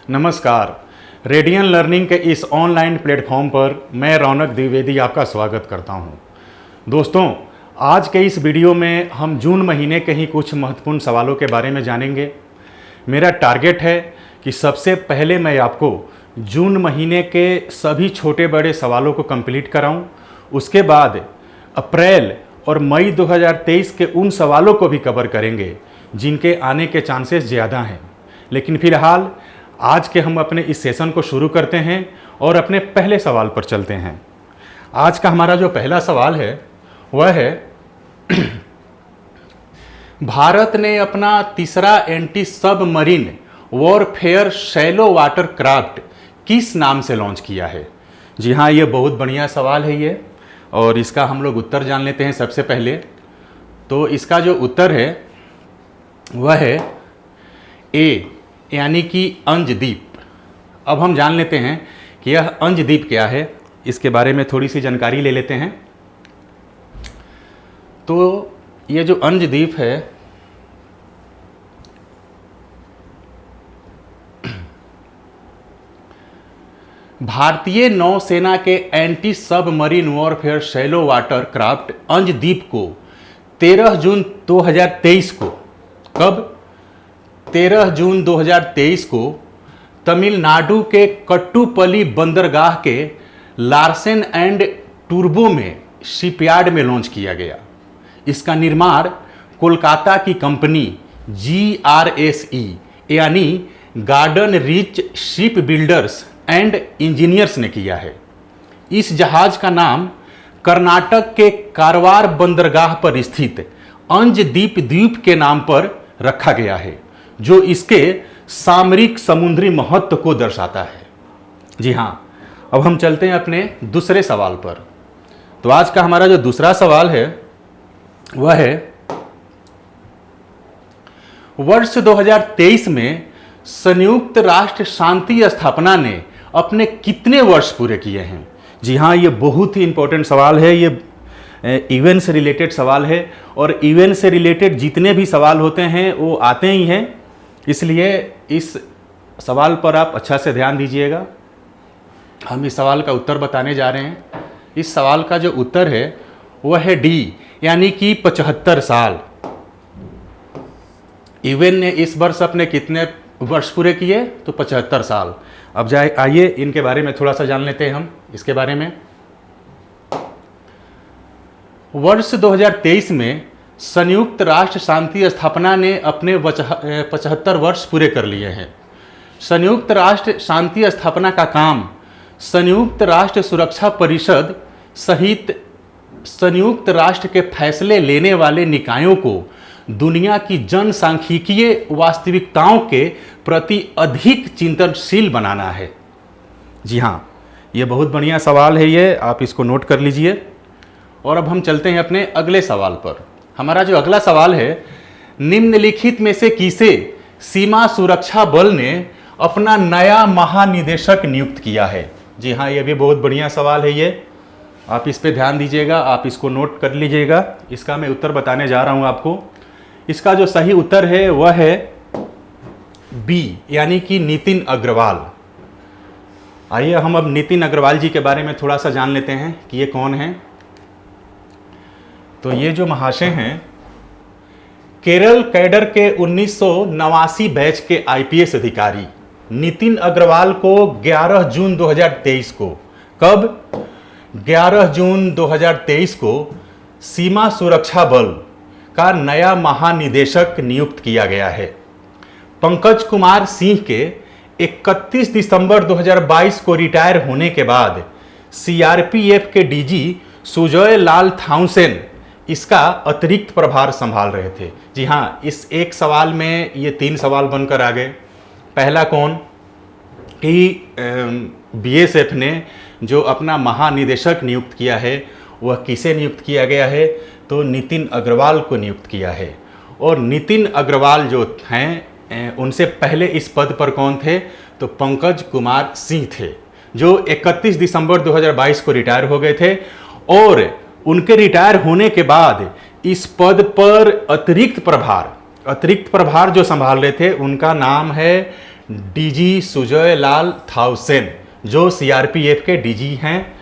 नमस्कार। Radian learning के इस ऑनलाइन प्लेटफॉर्म पर मैं रौनक द्विवेदी आपका स्वागत करता हूं। दोस्तों, आज के इस वीडियो में हम जून महीने के ही कुछ महत्वपूर्ण सवालों के बारे में जानेंगे। मेरा टारगेट है कि सबसे पहले मैं आपको जून महीने के सभी छोटे बड़े सवालों को कंप्लीट कराऊं। उसके बाद अप्रैल और मई 2023 के उन सवालों को भी कवर करेंगे जिनके आने के चांसेस ज़्यादा हैं। लेकिन फिलहाल आज के हम अपने इस सेशन को शुरू करते हैं और अपने पहले सवाल पर चलते हैं। आज का हमारा जो पहला सवाल है वह है भारत ने अपना तीसरा anti submarine warfare shallow water craft किस नाम से लॉन्च किया है? जी हाँ, ये बहुत बढ़िया सवाल है ये, और इसका हम लोग उत्तर जान लेते हैं सबसे पहले। तो इसका जो उत्तर है वह है ए, यानी कि अंजदीप। अब हम जान लेते हैं कि यह अंजदीप क्या है, इसके बारे में थोड़ी सी जानकारी ले लेते हैं। तो ये जो अंजदीप है भारतीय नौसेना के anti submarine warfare shallow water craft Anjadip को 13 जून 2023 को, कब? 13 जून 2023 को तमिलनाडु के कट्टुपल्ली बंदरगाह के लार्सन एंड टूब्रो में शिपयार्ड में लॉन्च किया गया। इसका निर्माण कोलकाता की कंपनी GRSE यानी garden rich ship builders and engineers ने किया है। इस जहाज का नाम कर्नाटक के कारवार बंदरगाह पर स्थित अंजदीप द्वीप के नाम पर रखा गया है, जो इसके सामरिक समुद्री महत्व को दर्शाता है। जी हाँ, अब हम चलते हैं अपने दूसरे सवाल पर। तो आज का हमारा जो दूसरा सवाल है वह है वर्ष 2023 में संयुक्त राष्ट्र शांति स्थापना ने अपने कितने वर्ष पूरे किए हैं? जी हाँ, ये बहुत ही इंपॉर्टेंट सवाल है। ये इवेंट से रिलेटेड सवाल है, और इवेंट से रिलेटेड जितने भी सवाल होते हैं वो आते ही हैं, इसलिए इस सवाल पर आप अच्छा से ध्यान दीजिएगा। हम इस सवाल का उत्तर बताने जा रहे हैं। इस सवाल का जो उत्तर है वह है डी, यानी कि 75 साल। इवेंट ने इस वर्ष अपने कितने वर्ष पूरे किए? तो 75 साल। अब आइए इनके बारे में थोड़ा सा जान लेते हैं हम इसके बारे में। वर्ष 2023 में संयुक्त राष्ट्र शांति स्थापना ने अपने 75 वर्ष पूरे कर लिए हैं। संयुक्त राष्ट्र शांति स्थापना का काम संयुक्त राष्ट्र सुरक्षा परिषद सहित संयुक्त राष्ट्र के फैसले लेने वाले निकायों को दुनिया की जनसांख्यिकीय वास्तविकताओं के प्रति अधिक चिंतनशील बनाना है। जी हाँ, ये बहुत बढ़िया सवाल है ये, आप इसको नोट कर लीजिए। और अब हम चलते हैं अपने अगले सवाल पर। हमारा जो अगला सवाल है, निम्नलिखित में से किसे सीमा सुरक्षा बल ने अपना नया महानिदेशक नियुक्त किया है? जी हाँ, ये भी बहुत बढ़िया सवाल है ये, आप इस पे ध्यान दीजिएगा, आप इसको नोट कर लीजिएगा। इसका मैं उत्तर बताने जा रहा हूँ आपको। इसका जो सही उत्तर है वह है बी, यानी कि नितिन अग्रवाल। आइए हम अब नितिन अग्रवाल जी के बारे में थोड़ा सा जान लेते हैं कि ये कौन है। तो ये जो महाशय हैं केरल कैडर के 1989 बैच के IPS अधिकारी नितिन अग्रवाल को 11 जून 2023 को, कब? 11 जून 2023 को सीमा सुरक्षा बल का नया महानिदेशक नियुक्त किया गया है। पंकज कुमार सिंह के 31 दिसंबर 2022 को रिटायर होने के बाद CRPF के DG सुजय लाल थाउसेन इसका अतिरिक्त प्रभार संभाल रहे थे। जी हाँ, इस एक सवाल में ये 3 सवाल बनकर आ गए। पहला कौन कि BSF ने जो अपना महानिदेशक नियुक्त किया है वह किसे नियुक्त किया गया है? तो नितिन अग्रवाल को नियुक्त किया है। और नितिन अग्रवाल जो हैं उनसे पहले इस पद पर कौन थे? तो पंकज कुमार सिंह थे, जो 31 दिसंबर 2022 को रिटायर हो गए थे। और उनके रिटायर होने के बाद इस पद पर अतिरिक्त प्रभार जो संभाल रहे थे उनका नाम है डीजी सुजय लाल थाउसेन, जो सीआरपीएफ के डीजी हैं,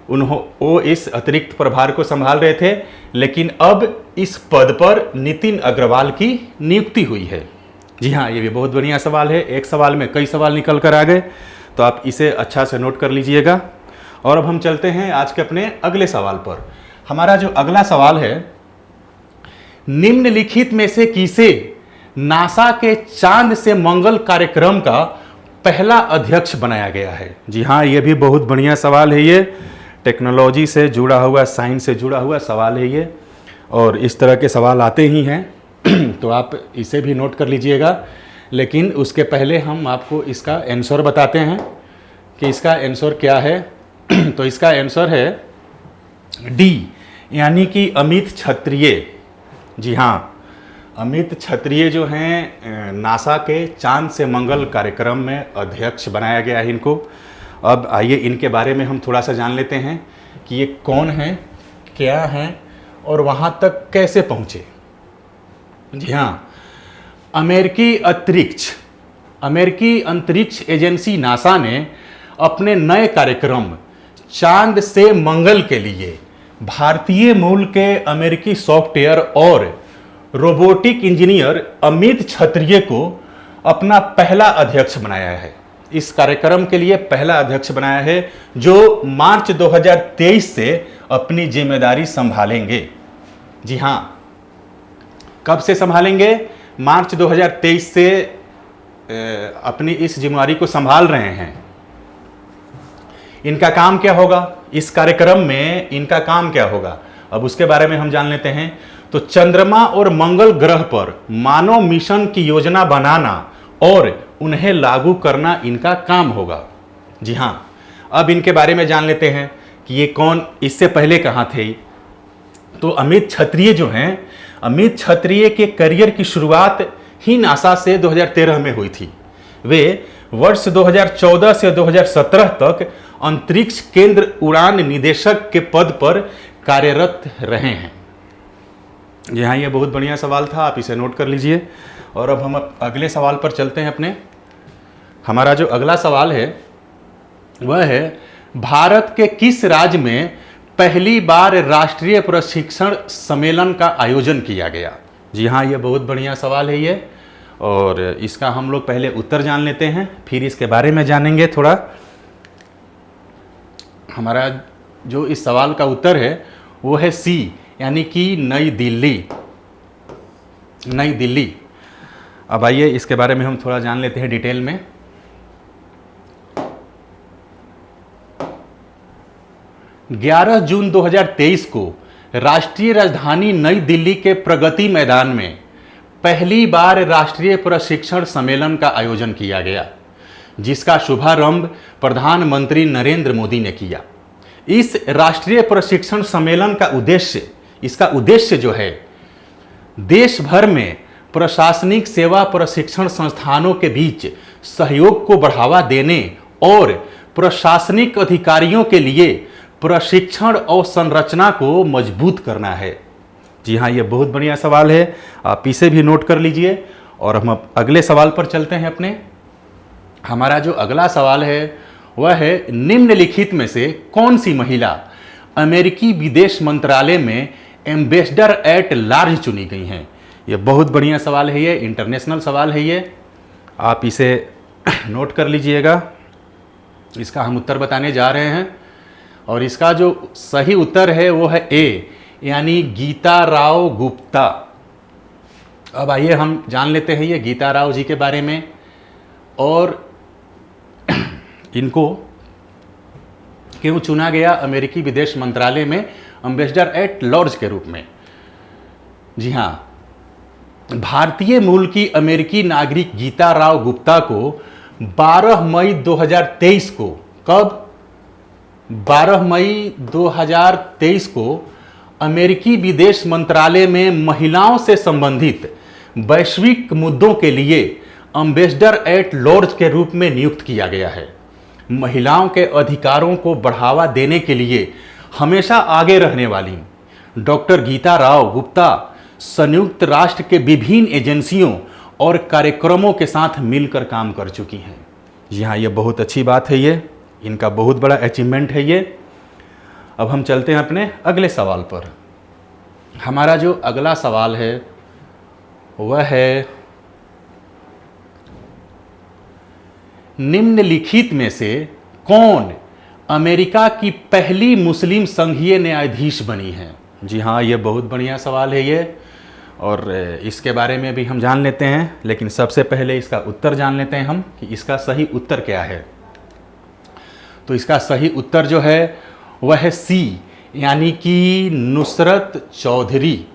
वो इस अतिरिक्त प्रभार को संभाल रहे थे। लेकिन अब इस पद पर नितिन अग्रवाल की नियुक्ति हुई है। जी हाँ, ये भी बहुत बढ़िया सवाल है। एक सवाल में कई सवाल निकल कर आ गए, तो आप इसे अच्छा से नोट कर लीजिएगा। और अब हम चलते हैं आज के अपने अगले सवाल पर। हमारा जो अगला सवाल है, निम्नलिखित में से किसे नासा के चांद से मंगल कार्यक्रम का पहला अध्यक्ष बनाया गया है? जी हाँ, ये भी बहुत बढ़िया सवाल है। ये टेक्नोलॉजी से जुड़ा हुआ, साइंस से जुड़ा हुआ सवाल है ये, और इस तरह के सवाल आते ही हैं तो आप इसे भी नोट कर लीजिएगा। लेकिन उसके पहले हम आपको इसका आंसर बताते हैं कि इसका आंसर क्या है। तो इसका आंसर है डी, यानी कि अमित क्षत्रिय। जी हाँ, अमित क्षत्रिय जो हैं नासा के चांद से मंगल कार्यक्रम में अध्यक्ष बनाया गया है इनको। अब आइए इनके बारे में हम थोड़ा सा जान लेते हैं कि ये कौन हैं, क्या हैं और वहाँ तक कैसे पहुँचे। जी हाँ, अमेरिकी अंतरिक्ष एजेंसी नासा ने अपने नए कार्यक्रम चांद से मंगल के लिए भारतीय मूल के अमेरिकी सॉफ्टवेयर और रोबोटिक इंजीनियर अमित क्षत्रिय को अपना पहला अध्यक्ष बनाया है। इस कार्यक्रम के लिए पहला अध्यक्ष बनाया है, जो मार्च 2023 से अपनी जिम्मेदारी संभालेंगे। जी हाँ, कब से संभालेंगे? मार्च 2023 से अपनी इस जिम्मेदारी को संभाल रहे हैं। इनका काम क्या होगा? इस कार्यक्रम में इनका काम क्या होगा, अब उसके बारे में हम जान लेते हैं। तो चंद्रमा और मंगल ग्रह पर मानव मिशन की योजना बनाना और उन्हें लागू करना इनका काम होगा। जी हाँ, अब इनके बारे में जान लेते हैं कि ये कौन, इससे पहले कहाँ थे। तो अमित क्षत्रिय जो हैं, अमित क्षत्रिय के करियर की शुरुआत ही नासा से 2013 में हुई थी। वे वर्ष 2014 से 2017 तक अंतरिक्ष केंद्र उड़ान निदेशक के पद पर कार्यरत रहे हैं। जी हाँ, ये बहुत बढ़िया सवाल था, आप इसे नोट कर लीजिए। और अब हम अगले सवाल पर चलते हैं अपने। हमारा जो अगला सवाल है वह है, भारत के किस राज्य में पहली बार राष्ट्रीय प्रशिक्षण सम्मेलन का आयोजन किया गया? जी हाँ, ये बहुत बढ़िया सवाल है ये, और इसका हम लोग पहले उत्तर जान लेते हैं, फिर इसके बारे में जानेंगे थोड़ा। हमारा जो इस सवाल का उत्तर है वो है सी, यानी कि नई दिल्ली। नई दिल्ली। अब आइए इसके बारे में हम थोड़ा जान लेते हैं डिटेल में। ग्यारह जून 2023 को राष्ट्रीय राजधानी नई दिल्ली के प्रगति मैदान में पहली बार राष्ट्रीय प्रशिक्षण सम्मेलन का आयोजन किया गया, जिसका शुभारंभ प्रधानमंत्री नरेंद्र मोदी ने किया। इस राष्ट्रीय प्रशिक्षण सम्मेलन का उद्देश्य जो है, देश भर में प्रशासनिक सेवा प्रशिक्षण संस्थानों के बीच सहयोग को बढ़ावा देने और प्रशासनिक अधिकारियों के लिए प्रशिक्षण और संरचना को मजबूत करना है। जी हाँ, ये बहुत बढ़िया सवाल है, आप इसे भी नोट कर लीजिए। और हम अगले सवाल पर चलते हैं अपने। हमारा जो अगला सवाल है वह है, निम्नलिखित में से कौन सी महिला अमेरिकी विदेश मंत्रालय में एम्बेसडर एट लार्ज चुनी गई हैं? ये बहुत बढ़िया सवाल है, ये इंटरनेशनल सवाल है ये, आप इसे नोट कर लीजिएगा। इसका हम उत्तर बताने जा रहे हैं, और इसका जो सही उत्तर है वो है ए, यानी गीता राव गुप्ता। अब आइए हम जान लेते हैं ये गीता राव जी के बारे में, और इनको क्यों चुना गया अमेरिकी विदेश मंत्रालय में एम्बेसडर एट लार्ज के रूप में। जी हाँ, भारतीय मूल की अमेरिकी नागरिक गीता राव गुप्ता को 12 मई 2023 को, कब? 12 मई 2023 को अमेरिकी विदेश मंत्रालय में महिलाओं से संबंधित वैश्विक मुद्दों के लिए एम्बेसडर एट लार्ज के रूप में नियुक्त किया गया है। महिलाओं के अधिकारों को बढ़ावा देने के लिए हमेशा आगे रहने वाली डॉक्टर गीता राव गुप्ता संयुक्त राष्ट्र के विभिन्न एजेंसियों और कार्यक्रमों के साथ मिलकर काम कर चुकी हैं। जी हाँ, ये बहुत अच्छी बात है, ये इनका बहुत बड़ा अचीवमेंट है ये। अब हम चलते हैं अपने अगले सवाल पर। हमारा जो अगला सवाल है वह है, निम्नलिखित में से कौन अमेरिका की पहली मुस्लिम संघीय न्यायाधीश बनी है? जी हाँ, ये बहुत बढ़िया सवाल है ये, और इसके बारे में भी हम जान लेते हैं, लेकिन सबसे पहले इसका उत्तर जान लेते हैं हम कि इसका सही उत्तर क्या है। तो इसका सही उत्तर जो है वह है सी, यानी कि नुसरत चौधरी।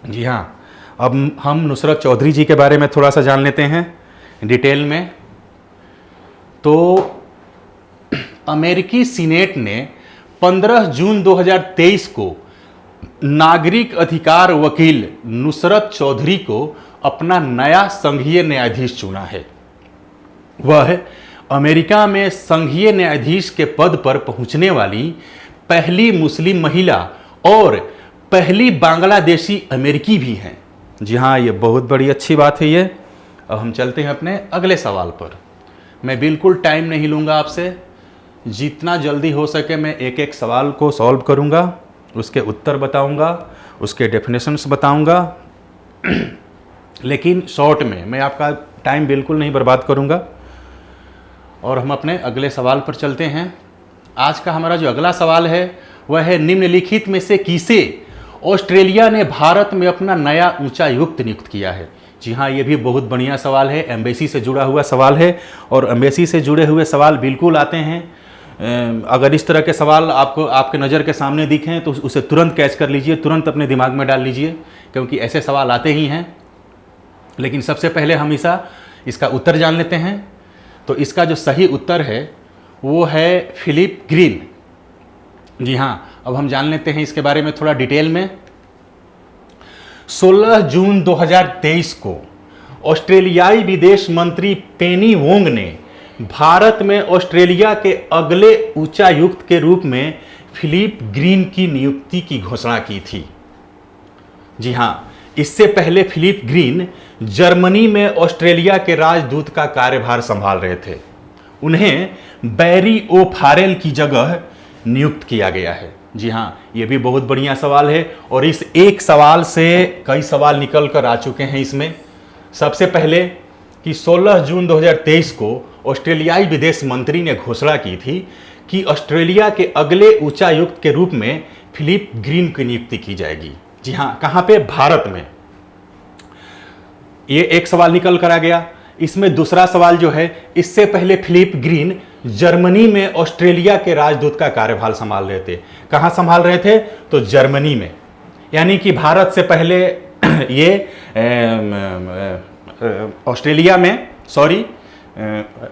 जी हाँ, अब हम नुसरत चौधरी जी के बारे में थोड़ा सा जान लेते हैं डिटेल में। तो अमेरिकी सीनेट ने 15 जून 2023 को नागरिक अधिकार वकील नुसरत चौधरी को अपना नया संघीय न्यायाधीश चुना है। वह अमेरिका में संघीय न्यायाधीश के पद पर पहुंचने वाली पहली मुस्लिम महिला और पहली बांग्लादेशी अमेरिकी भी हैं। जी हाँ, ये बहुत बड़ी अच्छी बात है ये। अब हम चलते हैं अपने अगले सवाल पर। मैं बिल्कुल टाइम नहीं लूँगा आपसे, जितना जल्दी हो सके मैं एक एक सवाल को सॉल्व करूँगा, उसके उत्तर बताऊँगा, उसके डेफिनेशंस बताऊँगा, लेकिन शॉर्ट में, मैं आपका टाइम बिल्कुल नहीं बर्बाद करूँगा। और हम अपने अगले सवाल पर चलते हैं। आज का हमारा जो अगला सवाल है वह है, निम्नलिखित में से किसे ऑस्ट्रेलिया ने भारत में अपना नया उच्चायुक्त नियुक्त किया है? जी हाँ, ये भी बहुत बढ़िया सवाल है, एम्बेसी से जुड़ा हुआ सवाल है, और एम्बेसी से जुड़े हुए सवाल बिल्कुल आते हैं। अगर इस तरह के सवाल आपको आपके नज़र के सामने दिखें तो उसे तुरंत कैच कर लीजिए, तुरंत अपने दिमाग में डाल लीजिए, क्योंकि ऐसे सवाल आते ही हैं। लेकिन सबसे पहले हम इसका उत्तर जान लेते हैं। तो इसका जो सही उत्तर है वो है फिलिप ग्रीन। जी हाँ, अब हम जान लेते हैं इसके बारे में थोड़ा डिटेल में। 16 जून 2023 को ऑस्ट्रेलियाई विदेश मंत्री पेनी वोंग ने भारत में ऑस्ट्रेलिया के अगले उच्चायुक्त के रूप में फिलिप ग्रीन की नियुक्ति की घोषणा की थी। जी हाँ, इससे पहले फिलिप ग्रीन जर्मनी में ऑस्ट्रेलिया के राजदूत का कार्यभार संभाल रहे थे। उन्हें बैरी ओ फारेल की जगह नियुक्त किया गया है। जी हाँ, ये भी बहुत बढ़िया सवाल है, और इस एक सवाल से कई सवाल निकल कर आ चुके हैं इसमें। सबसे पहले कि 16 जून 2023 को ऑस्ट्रेलियाई विदेश मंत्री ने घोषणा की थी कि ऑस्ट्रेलिया के अगले उच्चायुक्त के रूप में फिलिप ग्रीन की नियुक्ति की जाएगी। जी हाँ, कहाँ पे? भारत में। ये एक सवाल निकल कर आ गया। इसमें दूसरा सवाल जो है, इससे पहले फिलिप ग्रीन जर्मनी में ऑस्ट्रेलिया के राजदूत का कार्यभार संभाल रहे थे। कहाँ संभाल रहे थे? तो जर्मनी में। यानी कि भारत से पहले ये ऑस्ट्रेलिया में, सॉरी,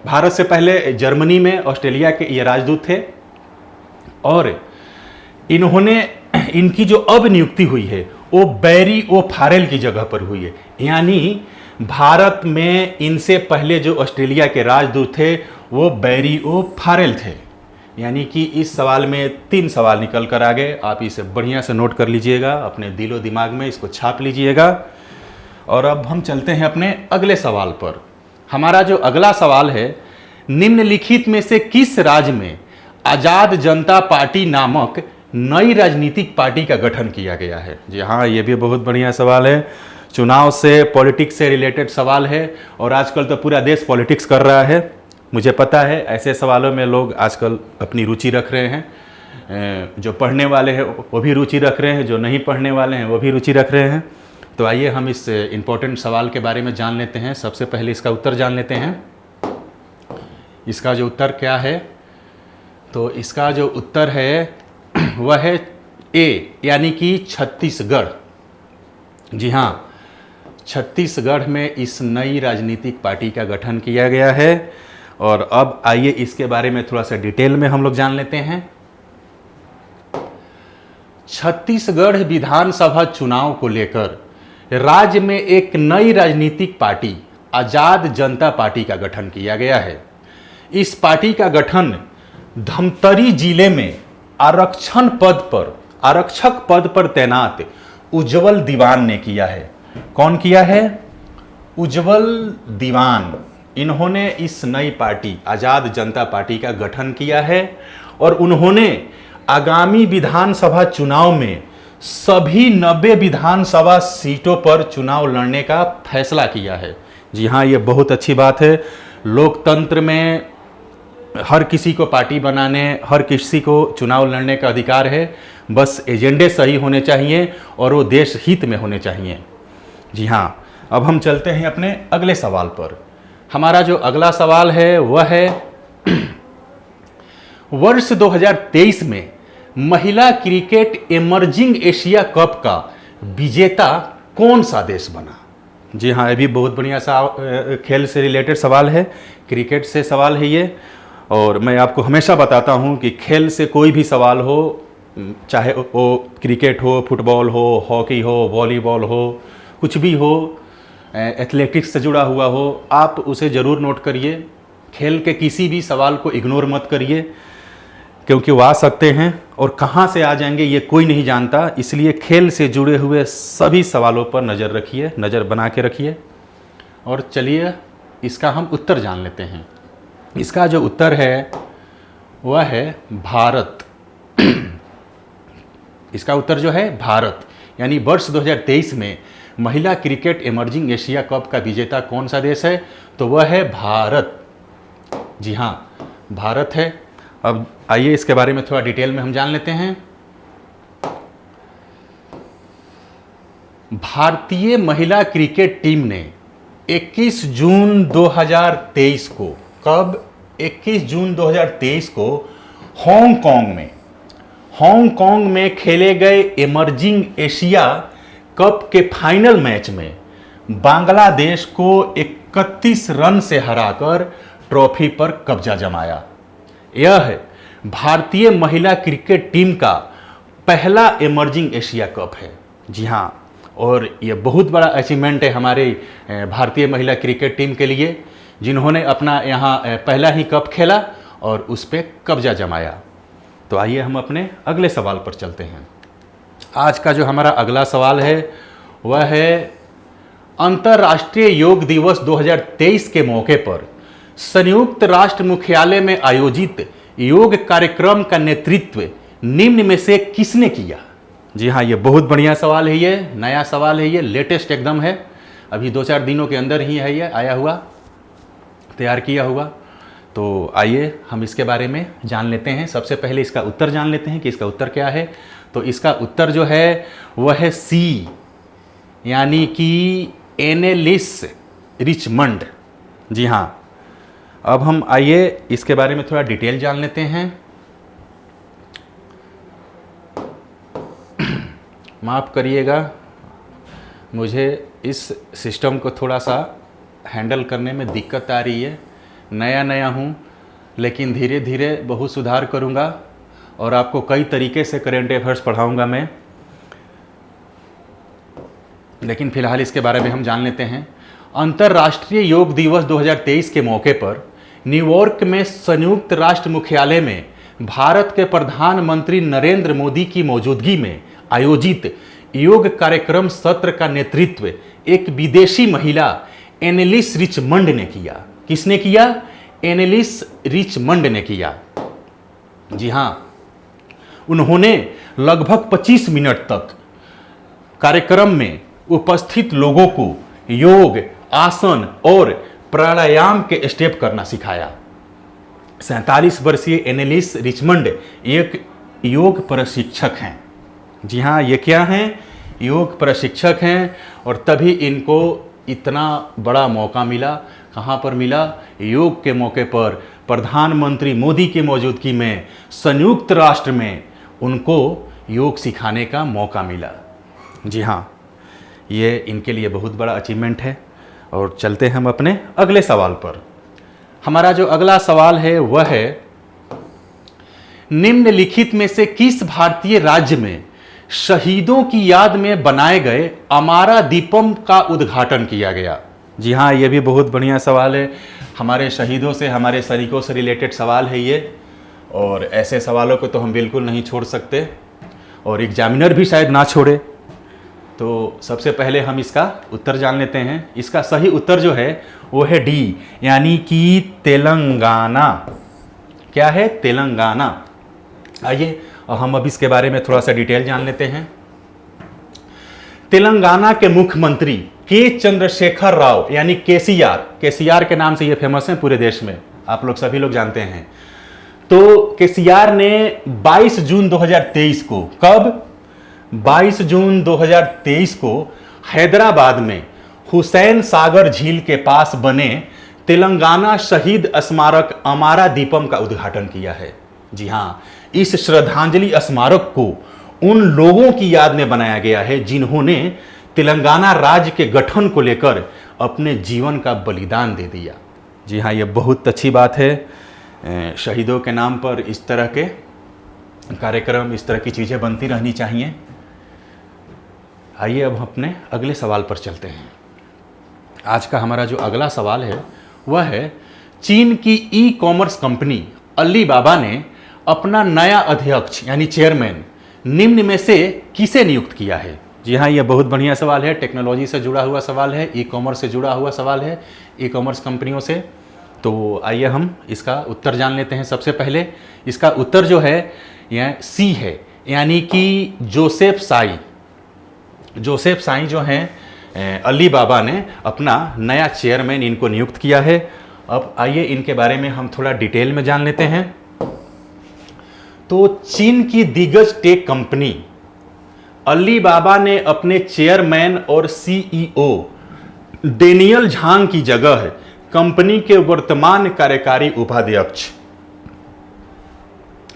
भारत से पहले जर्मनी में ऑस्ट्रेलिया के ये राजदूत थे, और इनकी जो अब नियुक्ति हुई है वो बैरी ओ फारेल की जगह पर हुई है। यानी भारत में इनसे पहले जो ऑस्ट्रेलिया के राजदूत थे वो बैरी ओ फारेल थे। यानी कि इस सवाल में 3 सवाल निकल कर आ गए। आप इसे बढ़िया से नोट कर लीजिएगा, अपने दिलो दिमाग में इसको छाप लीजिएगा। और अब हम चलते हैं अपने अगले सवाल पर। हमारा जो अगला सवाल है, निम्नलिखित में से किस राज्य में आज़ाद जनता पार्टी नामक नई राजनीतिक पार्टी का गठन किया गया है? जी हाँ, ये भी बहुत बढ़िया सवाल है। चुनाव से, पॉलिटिक्स से रिलेटेड सवाल है, और आजकल तो पूरा देश पॉलिटिक्स कर रहा है। मुझे पता है ऐसे सवालों में लोग आजकल अपनी रुचि रख रहे हैं। जो पढ़ने वाले हैं वो भी रुचि रख रहे हैं, जो नहीं पढ़ने वाले हैं वो भी रुचि रख रहे हैं। तो आइए हम इस इम्पोर्टेंट सवाल के बारे में जान लेते हैं। सबसे पहले इसका उत्तर जान लेते हैं। इसका जो उत्तर क्या है, तो इसका जो उत्तर है वह है ए, यानी कि छत्तीसगढ़। जी हाँ, छत्तीसगढ़ में इस नई राजनीतिक पार्टी का गठन किया गया है। और अब आइए इसके बारे में थोड़ा सा डिटेल में हम लोग जान लेते हैं। छत्तीसगढ़ विधानसभा चुनाव को लेकर राज्य में एक नई राजनीतिक पार्टी आज़ाद जनता पार्टी का गठन किया गया है। इस पार्टी का गठन धमतरी जिले में आरक्षक पद पर तैनात उज्जवल दीवान ने किया है। कौन किया है? उज्जवल दीवान, इन्होंने इस नई पार्टी आज़ाद जनता पार्टी का गठन किया है और उन्होंने आगामी विधानसभा चुनाव में सभी 90 विधानसभा सीटों पर चुनाव लड़ने का फैसला किया है। जी हाँ, ये बहुत अच्छी बात है। लोकतंत्र में हर किसी को पार्टी बनाने, हर किसी को चुनाव लड़ने का अधिकार है, बस एजेंडे सही होने चाहिए और वो देश हित में होने चाहिए। जी हाँ, अब हम चलते हैं अपने अगले सवाल पर। हमारा जो अगला सवाल है वह है वर्ष 2023 में महिला क्रिकेट इमर्जिंग एशिया कप का विजेता कौन सा देश बना? जी हाँ, ये भी बहुत बढ़िया खेल से रिलेटेड सवाल है, क्रिकेट से सवाल है ये। और मैं आपको हमेशा बताता हूँ कि खेल से कोई भी सवाल हो, चाहे वो क्रिकेट हो, फुटबॉल हो, हॉकी हो, वॉलीबॉल हो, कुछ भी हो, एथलेटिक्स से जुड़ा हुआ हो, आप उसे ज़रूर नोट करिए। खेल के किसी भी सवाल को इग्नोर मत करिए, क्योंकि वो आ सकते हैं और कहाँ से आ जाएंगे ये कोई नहीं जानता। इसलिए खेल से जुड़े हुए सभी सवालों पर नज़र रखिए, नज़र बना के रखिए। और चलिए इसका हम उत्तर जान लेते हैं। इसका जो उत्तर है वह है भारत। इसका उत्तर जो है भारत, यानी वर्ष 2023 में महिला क्रिकेट इमर्जिंग एशिया कप का विजेता कौन सा देश है? तो वह है भारत। जी हाँ, भारत है। अब आइए इसके बारे में थोड़ा डिटेल में हम जान लेते हैं। भारतीय महिला क्रिकेट टीम ने 21 जून 2023 को, कब? 21 जून 2023 को हांगकांग में खेले गए इमर्जिंग एशिया कप के फाइनल मैच में बांग्लादेश को 31 रन से हराकर ट्रॉफी पर कब्जा जमाया। यह भारतीय महिला क्रिकेट टीम का पहला इमर्जिंग एशिया कप है। जी हाँ, और यह बहुत बड़ा अचीवमेंट है हमारे भारतीय महिला क्रिकेट टीम के लिए, जिन्होंने अपना यहाँ पहला ही कप खेला और उस पर कब्जा जमाया। तो आइए हम अपने अगले सवाल पर चलते हैं। आज का जो हमारा अगला सवाल है वह है अंतर्राष्ट्रीय योग दिवस 2023 के मौके पर संयुक्त राष्ट्र मुख्यालय में आयोजित योग कार्यक्रम का नेतृत्व निम्न में से किसने किया? जी हाँ, ये बहुत बढ़िया सवाल है, ये नया सवाल है, ये लेटेस्ट एकदम है, अभी 2-4 दिनों के अंदर ही है ये आया हुआ, तैयार किया हुआ। तो आइए हम इसके बारे में जान लेते हैं। सबसे पहले इसका उत्तर जान लेते हैं कि इसका उत्तर क्या है। तो इसका उत्तर जो है वह है सी, यानी कि एनेलिस रिचमंड। जी हाँ, अब हम आइए इसके बारे में थोड़ा डिटेल जान लेते हैं। माफ़ करिएगा, मुझे इस सिस्टम को थोड़ा सा हैंडल करने में दिक्कत आ रही है। नया हूँ, लेकिन धीरे धीरे बहुत सुधार करूँगा और आपको कई तरीके से करेंट अफेयर्स पढ़ाऊँगा मैं। लेकिन फ़िलहाल इसके बारे में हम जान लेते हैं। अंतर्राष्ट्रीय योग दिवस 2023 के मौके पर न्यूयॉर्क में संयुक्त राष्ट्र मुख्यालय में भारत के प्रधानमंत्री नरेंद्र मोदी की मौजूदगी में आयोजित योग कार्यक्रम सत्र का नेतृत्व एक विदेशी महिला एनेलिस रिचमंड ने किया। किसने किया? एनेलिस रिचमंड ने किया। जी हाँ, उन्होंने लगभग 25 मिनट तक कार्यक्रम में उपस्थित लोगों को योग, आसन और प्राणायाम के स्टेप करना सिखाया। 47 वर्षीय एनेलिस रिचमंड एक योग प्रशिक्षक हैं। जी हाँ, ये क्या हैं? योग प्रशिक्षक हैं। और तभी इनको इतना बड़ा मौका मिला। कहाँ पर मिला? योग के मौके पर प्रधानमंत्री मोदी की मौजूदगी में संयुक्त राष्ट्र में उनको योग सिखाने का मौका मिला। जी हाँ, ये इनके लिए बहुत बड़ा अचीवमेंट है। और चलते हैं हम अपने अगले सवाल पर। हमारा जो अगला सवाल है वह है निम्नलिखित में से किस भारतीय राज्य में शहीदों की याद में बनाए गए अमारा दीपम का उद्घाटन किया गया? जी हाँ, ये भी बहुत बढ़िया सवाल है। हमारे शहीदों से, हमारे सैनिकों से रिलेटेड सवाल है ये, और ऐसे सवालों को तो हम बिल्कुल नहीं छोड़ सकते और एग्जामिनर भी शायद ना छोड़े। तो सबसे पहले हम इसका उत्तर जान लेते हैं। इसका सही उत्तर जो है वो है डी, यानी कि तेलंगाना। क्या है? तेलंगाना। आइए हम अब इसके बारे में थोड़ा सा डिटेल जान लेते हैं। तेलंगाना के मुख्यमंत्री के चंद्रशेखर राव यानी केसीआर के नाम से ये फेमस है पूरे देश में, आप लोग सभी लोग जानते हैं। तो केसीआर ने 22 जून 2023 को, कब? 22 जून 2023 को हैदराबाद में हुसैन सागर झील के पास बने तेलंगाना शहीद स्मारक अमारा दीपम का उद्घाटन किया है। जी हाँ, इस श्रद्धांजलि स्मारक को उन लोगों की याद में बनाया गया है जिन्होंने तेलंगाना राज्य के गठन को लेकर अपने जीवन का बलिदान दे दिया। जी हाँ, ये बहुत अच्छी बात है। शहीदों के नाम पर इस तरह के कार्यक्रम, इस तरह की चीज़ें बनती रहनी चाहिए। आइए अब हम अपने अगले सवाल पर चलते हैं। आज का हमारा जो अगला सवाल है वह है, चीन की ई कॉमर्स कंपनी अलीबाबा ने अपना नया अध्यक्ष यानी चेयरमैन निम्न में से किसे नियुक्त किया है? जी हाँ, यह बहुत बढ़िया सवाल है, टेक्नोलॉजी से जुड़ा हुआ सवाल है, ई कॉमर्स से जुड़ा हुआ सवाल है, ई कॉमर्स कंपनियों से। तो आइए हम इसका उत्तर जान लेते हैं। सबसे पहले इसका उत्तर जो है यह सी है, यानी कि जोसेफ साई जो हैं अलीबाबा ने अपना नया चेयरमैन इनको नियुक्त किया है। अब आइए इनके बारे में हम थोड़ा डिटेल में जान लेते हैं। तो चीन की दिग्गज टेक कंपनी अलीबाबा ने अपने चेयरमैन और सीईओ डेनियल झांग की जगह कंपनी के वर्तमान कार्यकारी उपाध्यक्ष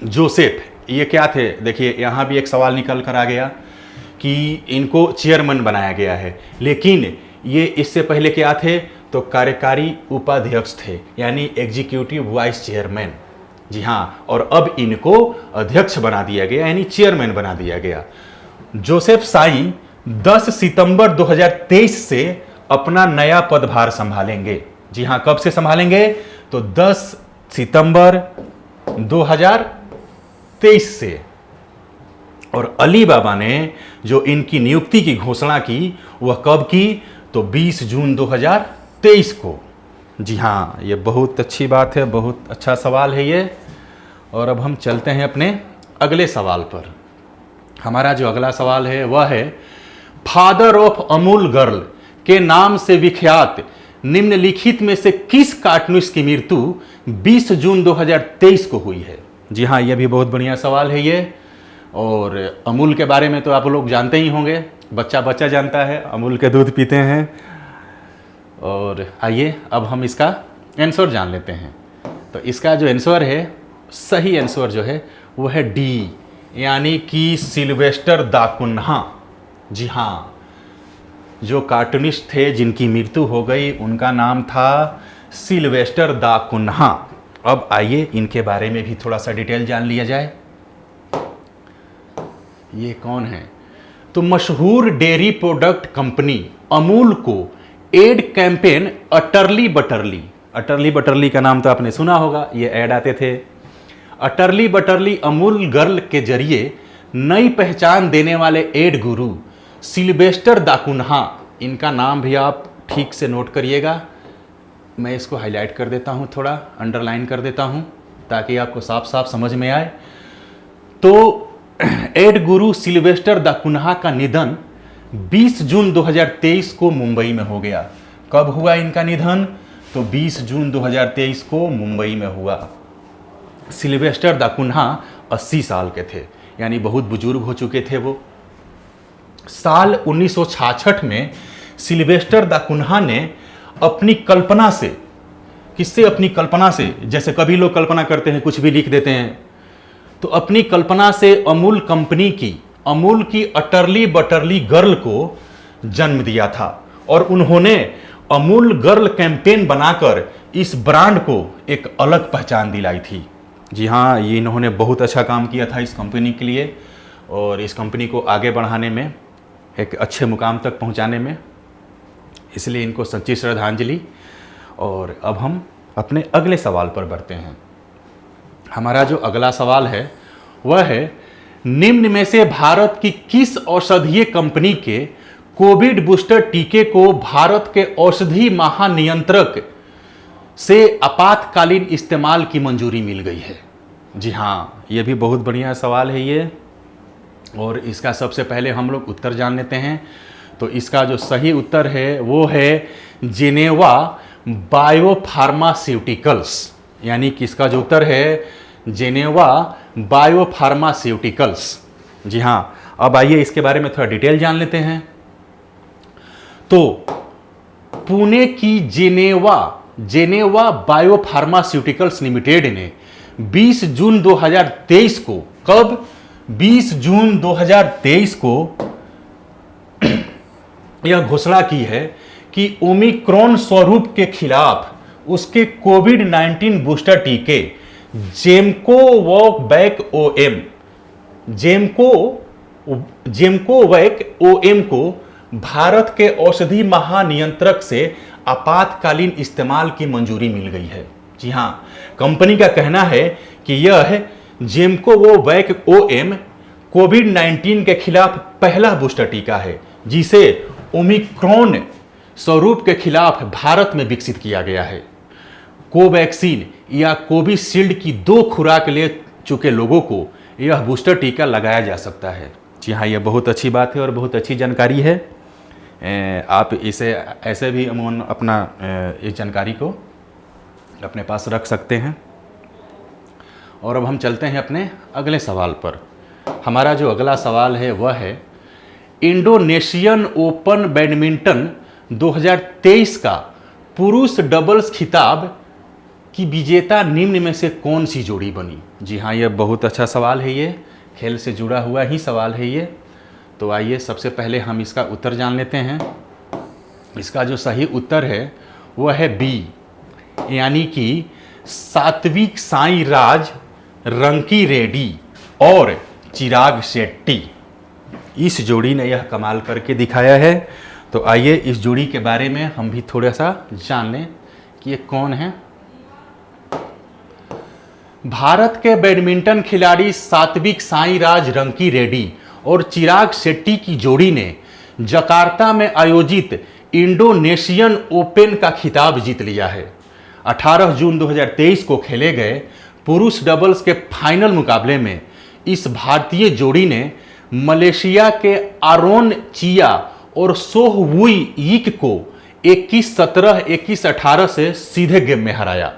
जोसेफ, ये क्या थे? देखिए यहां भी एक सवाल निकल कर आ गया कि इनको चेयरमैन बनाया गया है, लेकिन ये इससे पहले क्या थे? तो कार्यकारी उपाध्यक्ष थे, यानी एग्जीक्यूटिव वाइस चेयरमैन। जी हाँ, और अब इनको अध्यक्ष बना दिया गया, यानी चेयरमैन बना दिया गया। जोसेफ साई 10 सितंबर 2023 से अपना नया पदभार संभालेंगे। जी हाँ, कब से संभालेंगे? तो 10 सितंबर 2023 से। और अलीबाबा ने जो इनकी नियुक्ति की घोषणा की वह कब की? तो 20 जून 2023 को। जी हाँ, ये बहुत अच्छी बात है, बहुत अच्छा सवाल है ये। और अब हम चलते हैं अपने अगले सवाल पर। हमारा जो अगला सवाल है वह है, फादर ऑफ अमूल गर्ल के नाम से विख्यात निम्नलिखित में से किस कार्टूनिस्ट की मृत्यु 20 जून 2023 को हुई है? जी हाँ, यह भी बहुत बढ़िया सवाल है ये। और अमूल के बारे में तो आप लोग जानते ही होंगे, बच्चा जानता है, अमूल के दूध पीते हैं। और आइए अब हम इसका आंसर जान लेते हैं। तो इसका जो आंसर है, सही आंसर जो है वो है डी, यानी कि सिल्वेस्टर दा कुन्हा। जी हाँ, जो कार्टूनिस्ट थे जिनकी मृत्यु हो गई उनका नाम था सिल्वेस्टर दा कुन्हा। अब आइए इनके बारे में भी थोड़ा सा डिटेल जान लिया जाए। ये कौन है? तो मशहूर डेयरी प्रोडक्ट कंपनी अमूल को एड कैंपेन अटरली बटरली का नाम तो आपने सुना होगा, ये ऐड आते थे। अटरली बटरली अमूल गर्ल के जरिए नई पहचान देने वाले एड गुरु सिल्वेस्टर दा कुन्हा, इनका नाम भी आप ठीक से नोट करिएगा। मैं इसको हाईलाइट कर देता हूँ, थोड़ा अंडरलाइन कर देता हूँ ताकि आपको साफ साफ समझ में आए। तो एड गुरु सिल्वेस्टर दा कुन्हा का निधन 20 जून 2023 को मुंबई में हो गया। कब हुआ इनका निधन? तो 20 जून 2023 को मुंबई में हुआ। सिल्वेस्टर दा कुन्हा 80 साल के थे, यानी बहुत बुजुर्ग हो चुके थे वो। साल 1966 में सिल्वेस्टर दा कुन्हा ने अपनी कल्पना से, किससे? अपनी कल्पना से, जैसे कभी लोग कल्पना करते हैं कुछ भी लिख देते हैं, तो अपनी कल्पना से अमूल कंपनी की, अमूल की अटरली बटरली गर्ल को जन्म दिया था। और उन्होंने अमूल गर्ल कैंपेन बनाकर इस ब्रांड को एक अलग पहचान दिलाई थी। जी हाँ, ये इन्होंने बहुत अच्छा काम किया था इस कंपनी के लिए और इस कंपनी को आगे बढ़ाने में, एक अच्छे मुकाम तक पहुंचाने में, इसलिए इनको सच्ची श्रद्धांजलि। और अब हम अपने अगले सवाल पर बढ़ते हैं। हमारा जो अगला सवाल है वह है, निम्न में से भारत की किस औषधीय कंपनी के कोविड बूस्टर टीके को भारत के औषधि महानियंत्रक से आपातकालीन इस्तेमाल की मंजूरी मिल गई है? जी हाँ, ये भी बहुत बढ़िया सवाल है ये, और इसका सबसे पहले हम लोग उत्तर जान लेते हैं। तो इसका जो सही उत्तर है वो है जेनेवा बायोफार्मास्यूटिकल्स, यानी कि इसका जो उत्तर है जेनेवा बायोफार्मास्यूटिकल्स। जी हाँ, अब आइए इसके बारे में थोड़ा डिटेल जान लेते हैं। तो पुणे की जेनेवा बायोफार्मास्यूटिकल्स लिमिटेड ने 20 जून 2023 को, कब? 20 जून 2023 को यह घोषणा की है कि ओमिक्रॉन स्वरूप के खिलाफ उसके कोविड-19 बूस्टर टीके जेमकोवैक ओएम को भारत के औषधि महानियंत्रक से आपातकालीन इस्तेमाल की मंजूरी मिल गई है। जी हाँ, कंपनी का कहना है कि यह जेमकोवैक ओएम कोविड-19 के खिलाफ पहला बूस्टर टीका है जिसे ओमिक्रॉन स्वरूप के खिलाफ भारत में विकसित किया गया है। कोवैक्सीन या कोविशील्ड की 2 खुराक ले चुके लोगों को यह बूस्टर टीका लगाया जा सकता है। जी हाँ, यह बहुत अच्छी बात है और बहुत अच्छी जानकारी है। आप इसे ऐसे भी अमूमन अपना इस जानकारी को अपने पास रख सकते हैं। और अब हम चलते हैं अपने अगले सवाल पर। हमारा जो अगला सवाल है वह है इंडोनेशियन ओपन बैडमिंटन 2023 का पुरुष डबल्स खिताब की विजेता निम्न में से कौन सी जोड़ी बनी? जी हाँ, यह बहुत अच्छा सवाल है, ये खेल से जुड़ा हुआ ही सवाल है ये। तो आइए सबसे पहले हम इसका उत्तर जान लेते हैं। इसका जो सही उत्तर है वह है बी, यानी कि सात्विक साईराज रंकी रेड्डी और चिराग शेट्टी। इस जोड़ी ने यह कमाल करके दिखाया है। तो आइए इस जोड़ी के बारे में हम भी थोड़ा सा जान लें कि ये कौन है। भारत के बैडमिंटन खिलाड़ी सात्विक साईराज रंकी रेड्डी और चिराग शेट्टी की जोड़ी ने जकार्ता में आयोजित इंडोनेशियन ओपन का खिताब जीत लिया है। 18 जून 2023 को खेले गए पुरुष डबल्स के फाइनल मुकाबले में इस भारतीय जोड़ी ने मलेशिया के आरोन चिया और सोह वुई यिक को 21-17, 21-18 से सीधे गेम में हराया।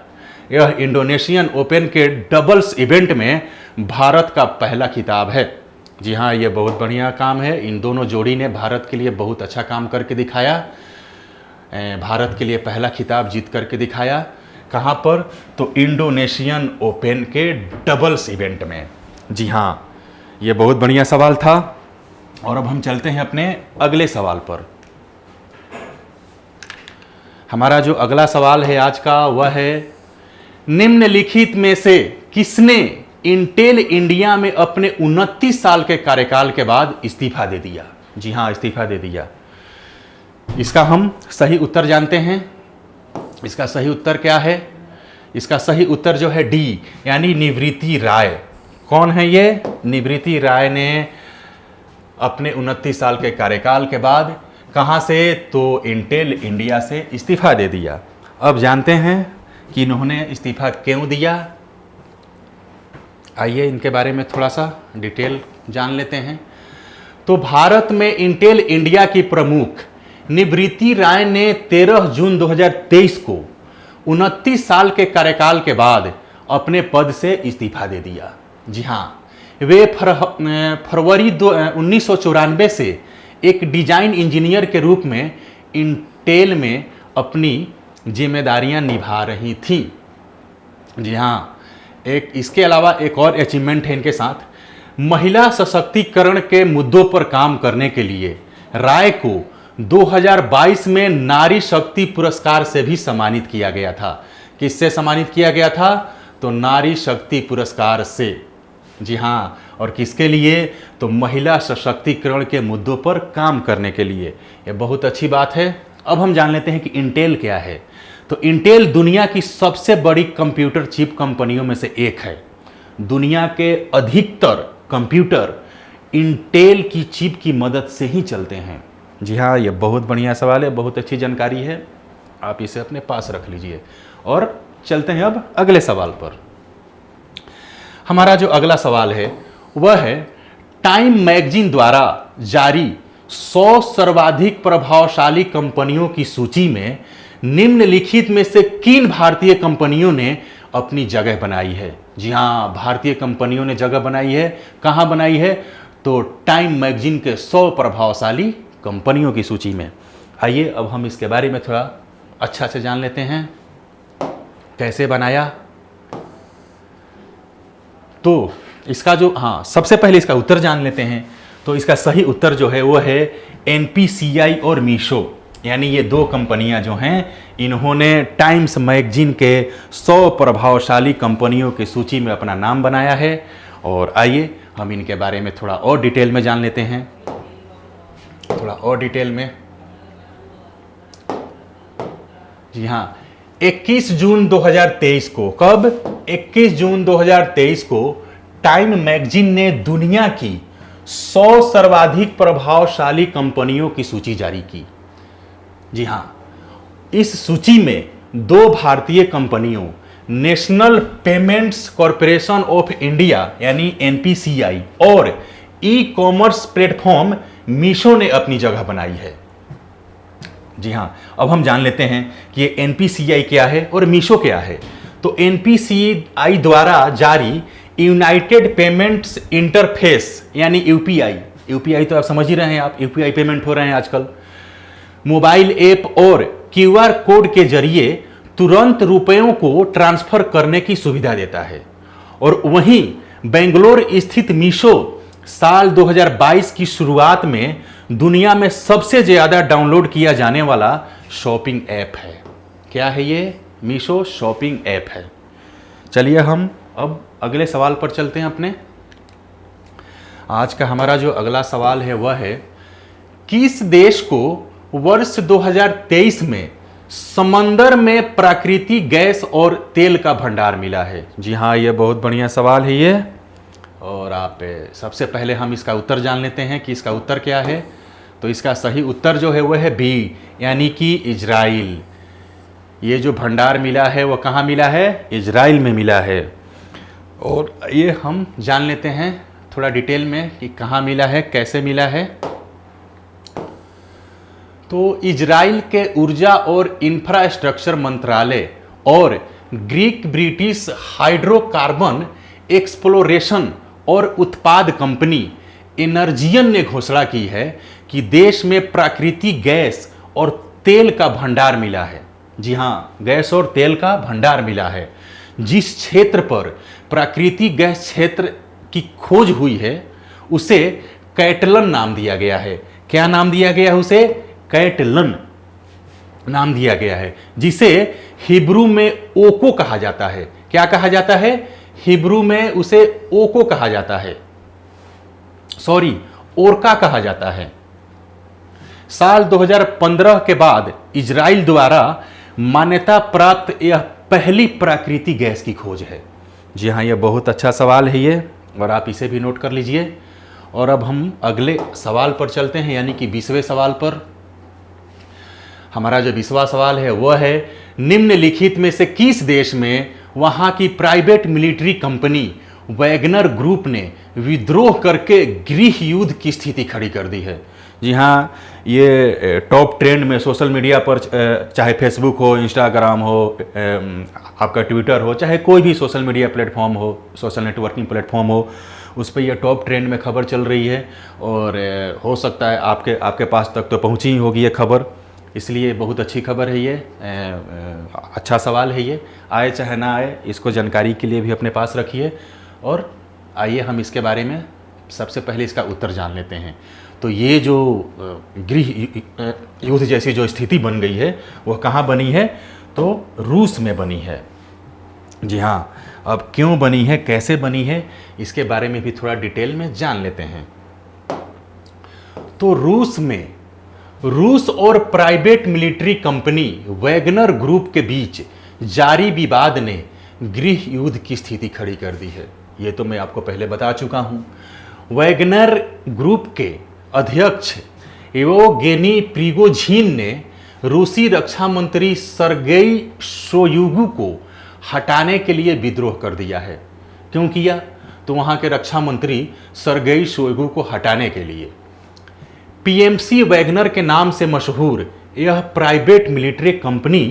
यह इंडोनेशियन ओपन के डबल्स इवेंट में भारत का पहला खिताब है। जी हाँ, ये बहुत बढ़िया काम है। इन दोनों जोड़ी ने भारत के लिए बहुत अच्छा काम करके दिखाया। भारत के लिए पहला खिताब जीत करके दिखाया। कहाँ पर? तो इंडोनेशियन ओपन के डबल्स इवेंट में। जी हाँ, ये बहुत बढ़िया सवाल था। और अब हम चलते हैं अपने अगले सवाल पर। हमारा जो अगला सवाल है आज का वह है निम्नलिखित में से किसने इंटेल इंडिया में अपने 29 साल के कार्यकाल के बाद इस्तीफा दे दिया? जी हाँ, इस्तीफा दे दिया। इसका हम सही उत्तर जानते हैं। इसका सही उत्तर क्या है? इसका सही उत्तर जो है डी, यानी निवृत्ति राय। कौन है ये? निवृत्ति राय ने अपने 29 साल के कार्यकाल के बाद कहाँ से? तो इंटेल इंडिया से इस्तीफा दे दिया। अब जानते हैं कि इन्होंने इस्तीफा क्यों दिया। आइए इनके बारे में थोड़ा सा डिटेल जान लेते हैं। तो भारत में इंटेल इंडिया की प्रमुख निवृत्ति राय ने 13 जून 2023 को 29 साल के कार्यकाल के बाद अपने पद से इस्तीफा दे दिया। जी हाँ, वे फरवरी 1994 से एक डिजाइन इंजीनियर के रूप में इंटेल में अपनी जिम्मेदारियां निभा रही थी। जी हाँ, इसके अलावा एक और अचीवमेंट है इनके साथ। महिला सशक्तिकरण के मुद्दों पर काम करने के लिए राय को 2022 में नारी शक्ति पुरस्कार से भी सम्मानित किया गया था। किससे सम्मानित किया गया था? तो नारी शक्ति पुरस्कार से। जी हाँ, और किसके लिए? तो महिला सशक्तिकरण के मुद्दों पर काम करने के लिए। यह बहुत अच्छी बात है। अब हम जान लेते हैं कि इंटेल क्या है। तो इंटेल दुनिया की सबसे बड़ी कंप्यूटर चिप कंपनियों में से एक है। दुनिया के अधिकतर कंप्यूटर इंटेल की चिप की मदद से ही चलते हैं। जी हाँ, ये बहुत बढ़िया सवाल है, बहुत अच्छी जानकारी है, आप इसे अपने पास रख लीजिए। और चलते हैं अब अगले सवाल पर। हमारा जो अगला सवाल है वह है, टाइम मैगजीन द्वारा जारी 100 सर्वाधिक प्रभावशाली कंपनियों की सूची में निम्नलिखित में से किन भारतीय कंपनियों ने अपनी जगह बनाई है? जी हाँ, भारतीय कंपनियों ने जगह बनाई है। कहां बनाई है? तो टाइम मैगजीन के 100 प्रभावशाली कंपनियों की सूची में। आइए अब हम इसके बारे में थोड़ा अच्छा से जान लेते हैं, कैसे बनाया। तो इसका जो सबसे पहले इसका उत्तर जान लेते हैं। तो इसका सही उत्तर जो है वो है एनपीसीआई और मीशो, यानी ये दो कंपनियां जो हैं इन्होंने टाइम्स मैगजीन के 100 प्रभावशाली कंपनियों की सूची में अपना नाम बनाया है। और आइए हम इनके बारे में थोड़ा और डिटेल में जान लेते हैं, थोड़ा और डिटेल में। जी हाँ, 21 जून 2023 को, कब? 21 जून 2023 को टाइम मैगजीन ने दुनिया की 100 सर्वाधिक प्रभावशाली कंपनियों की सूची जारी की। जी हां, इस सूची में दो भारतीय कंपनियों national payments corporation of India यानी एनपीसीआई और ई कॉमर्स प्लेटफॉर्म मीशो ने अपनी जगह बनाई है। जी हाँ, अब हम जान लेते हैं कि ये एनपीसीआई क्या है और मीशो क्या है। तो एनपीसीआई द्वारा जारी यूनाइटेड पेमेंट्स इंटरफेस यानी यूपीआई तो आप समझ ही रहे हैं, आप यूपीआई पेमेंट हो रहे हैं आजकल, मोबाइल ऐप और क्यूआर कोड के जरिए तुरंत रुपयों को ट्रांसफर करने की सुविधा देता है। और वहीं बेंगलोर स्थित मीशो साल 2022 की शुरुआत में दुनिया में सबसे ज्यादा डाउनलोड किया जाने वाला शॉपिंग ऐप है। क्या है ये? मीशो शॉपिंग ऐप है। चलिए हम अब अगले सवाल पर चलते हैं अपने। आज का हमारा जो अगला सवाल है वह है, किस देश को वर्ष 2023 में समंदर में प्राकृतिक गैस और तेल का भंडार मिला है? जी हाँ, ये बहुत बढ़िया सवाल है ये। और आप सबसे पहले हम इसका उत्तर जान लेते हैं कि इसका उत्तर क्या है। तो इसका सही उत्तर जो है वह है बी, यानी कि इजराइल। ये जो भंडार मिला है वो कहाँ मिला है? इजराइल में मिला है। और ये हम जान लेते हैं थोड़ा डिटेल में कि कहाँ मिला है, कैसे मिला है। तो इजराइल के ऊर्जा और इंफ्रास्ट्रक्चर मंत्रालय और ग्रीक ब्रिटिश हाइड्रोकार्बन एक्सप्लोरेशन और उत्पाद कंपनी एनर्जियन ने घोषणा की है कि देश में प्राकृतिक गैस और तेल का भंडार मिला है। जी हाँ, गैस और तेल का भंडार मिला है। जिस क्षेत्र पर प्राकृतिक गैस क्षेत्र की खोज हुई है उसे कैटलन नाम दिया गया है। क्या नाम दिया गया है उसे? कैटलन नाम दिया गया है, जिसे हिब्रू में ओको कहा जाता है। क्या कहा जाता है? हिब्रू में उसे ओको कहा जाता है, सॉरी ओरका कहा जाता है। साल 2015 के बाद इजराइल द्वारा मान्यता प्राप्त यह पहली प्राकृतिक गैस की खोज है। जी हाँ, यह बहुत अच्छा सवाल है ये, और आप इसे भी नोट कर लीजिए। और अब हम अगले सवाल पर चलते हैं, यानी कि 20वें सवाल पर। हमारा जो 20वां सवाल है वह है, निम्नलिखित में से किस देश में वहां की private military company Wagner group ने विद्रोह करके गृह युद्ध की स्थिति खड़ी कर दी है? जी हाँ, ये टॉप ट्रेंड में सोशल मीडिया पर, चाहे फेसबुक हो, इंस्टाग्राम हो, आपका ट्विटर हो, चाहे कोई भी सोशल मीडिया प्लेटफॉर्म हो, सोशल नेटवर्किंग प्लेटफॉर्म हो, उस पर यह टॉप ट्रेंड में खबर चल रही है। और हो सकता है आपके पास तक तो पहुंची ही होगी ये खबर, इसलिए बहुत अच्छी खबर है ये, अच्छा सवाल है ये। आए चाहे ना आए, इसको जानकारी के लिए भी अपने पास रखिए। और आइए हम इसके बारे में सबसे पहले इसका उत्तर जान लेते हैं। तो ये जो गृह युद्ध जैसी जो स्थिति बन गई है वह कहाँ बनी है? तो रूस में बनी है। जी हाँ, अब क्यों बनी है, कैसे बनी है, इसके बारे में भी थोड़ा डिटेल में जान लेते हैं। तो रूस और private military company Wagner group के बीच जारी विवाद ने गृह युद्ध की स्थिति खड़ी कर दी है। ये तो मैं आपको पहले बता चुका हूं। वैगनर ग्रुप के अध्यक्ष एवोगेनी प्रिगोझिन ने रूसी रक्षा मंत्री सरगेई शोइगु को हटाने के लिए विद्रोह कर दिया है। क्यों किया? तो वहां के रक्षा मंत्री सरगेई शोइगु को हटाने के लिए। पीएमसी वैगनर के नाम से मशहूर यह प्राइवेट मिलिट्री कंपनी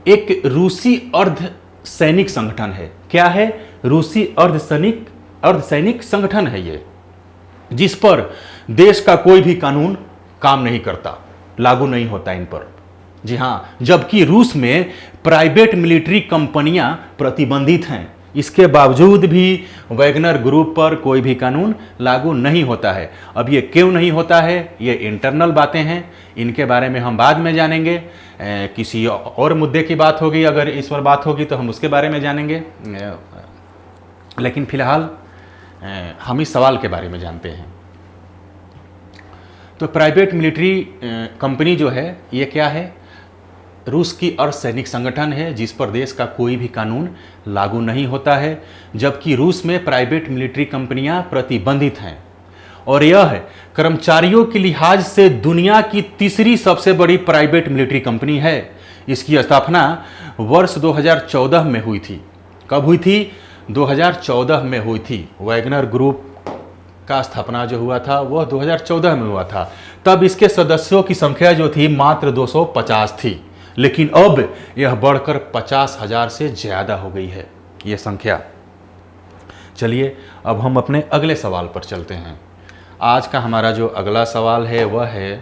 एक रूसी अर्ध सैनिक संगठन है। क्या है? रूसी अर्धसैनिक संगठन है ये, जिस पर देश का कोई भी कानून काम नहीं करता, लागू नहीं होता इन पर। जी हां, जबकि रूस में प्राइवेट मिलिट्री कंपनियां प्रतिबंधित हैं, इसके बावजूद भी वैगनर ग्रुप पर कोई भी कानून लागू नहीं होता है। अब ये क्यों नहीं होता है, ये इंटरनल बातें हैं, इनके बारे में हम बाद में जानेंगे। किसी और मुद्दे की बात होगी, अगर इस पर बात होगी तो हम उसके बारे में जानेंगे। लेकिन फिलहाल हम इस सवाल के बारे में जानते हैं। तो प्राइवेट मिलिट्री कंपनी जो है ये क्या है? रूस की अर्धसैनिक संगठन है, जिस पर देश का कोई भी कानून लागू नहीं होता है, जबकि रूस में प्राइवेट मिलिट्री कंपनियां प्रतिबंधित हैं। और यह कर्मचारियों के लिहाज से दुनिया की तीसरी सबसे बड़ी प्राइवेट मिलिट्री कंपनी है। इसकी स्थापना वर्ष 2014 में हुई थी। कब हुई थी? 2014 में हुई थी। वैगनर ग्रुप का स्थापना जो हुआ था वह 2014 में हुआ था। तब इसके सदस्यों की संख्या जो थी मात्र 250 थी, लेकिन अब यह बढ़कर 50,000 से ज़्यादा हो गई है यह संख्या। चलिए अब हम अपने अगले सवाल पर चलते हैं। आज का हमारा जो अगला सवाल है वह है